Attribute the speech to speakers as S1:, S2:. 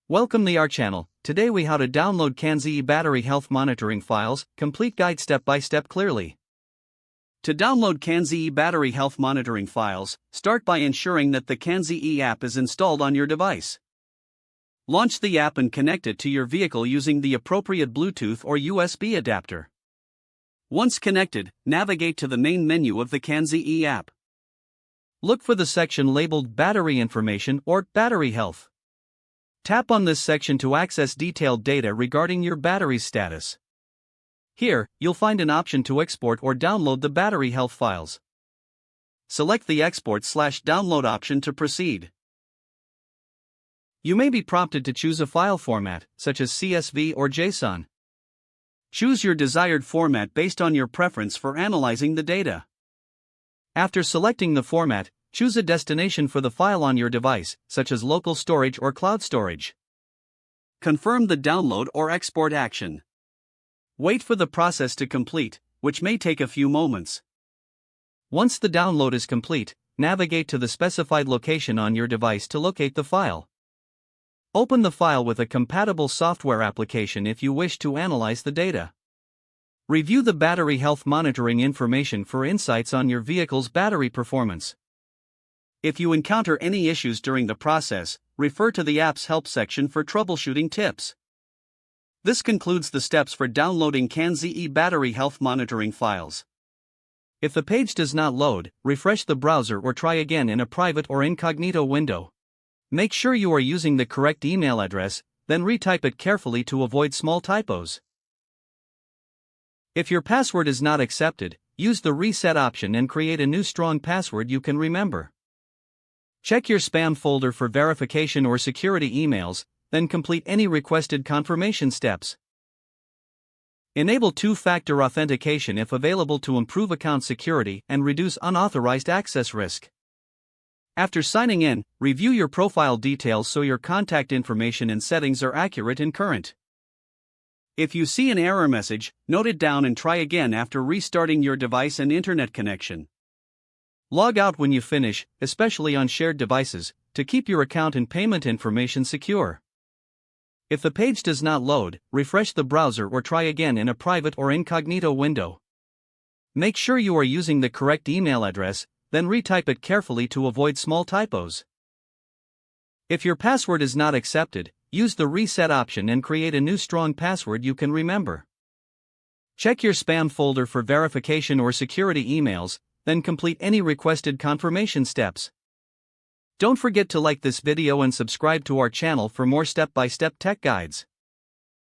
S1: Welcome to our channel. Today we how to download CanZE battery health monitoring files, complete guide step by step clearly. To download CanZE battery health monitoring files, start by ensuring that the CanZE app is installed on your device. Launch the app and connect it to your vehicle using the appropriate Bluetooth or USB adapter. Once connected, navigate to the main menu of the CanZE app. Look for the section labeled Battery Information or Battery Health. Tap on this section to access detailed data regarding your battery's status. Here, you'll find an option to export or download the battery health files. Select the Export/Download option to proceed. You may be prompted to choose a file format, such as CSV or JSON. Choose your desired format based on your preference for analyzing the data. After selecting the format, choose a destination for the file on your device, such as local storage or cloud storage. Confirm the download or export action. Wait for the process to complete, which may take a few moments. Once the download is complete, navigate to the specified location on your device to locate the file. Open the file with a compatible software application if you wish to analyze the data. Review the battery health monitoring information for insights on your vehicle's battery performance. If you encounter any issues during the process, refer to the app's help section for troubleshooting tips. This concludes the steps for downloading CanZE battery health monitoring files. If the page does not load, refresh the browser or try again in a private or incognito window. Make sure you are using the correct email address, then retype it carefully to avoid small typos. If your password is not accepted, use the reset option and create a new strong password you can remember. Check your spam folder for verification or security emails, then complete any requested confirmation steps. Enable two-factor authentication if available to improve account security and reduce unauthorized access risk. After signing in, review your profile details so your contact information and settings are accurate and current. If you see an error message, note it down and try again after restarting your device and internet connection. Log out when you finish, especially on shared devices, to keep your account and payment information secure. If the page does not load, refresh the browser or try again in a private or incognito window. Make sure you are using the correct email address, then retype it carefully to avoid small typos. If your password is not accepted, use the reset option and create a new strong password you can remember. Check your spam folder for verification or security emails, then complete any requested confirmation steps. Don't forget to like this video and subscribe to our channel for more step-by-step tech guides.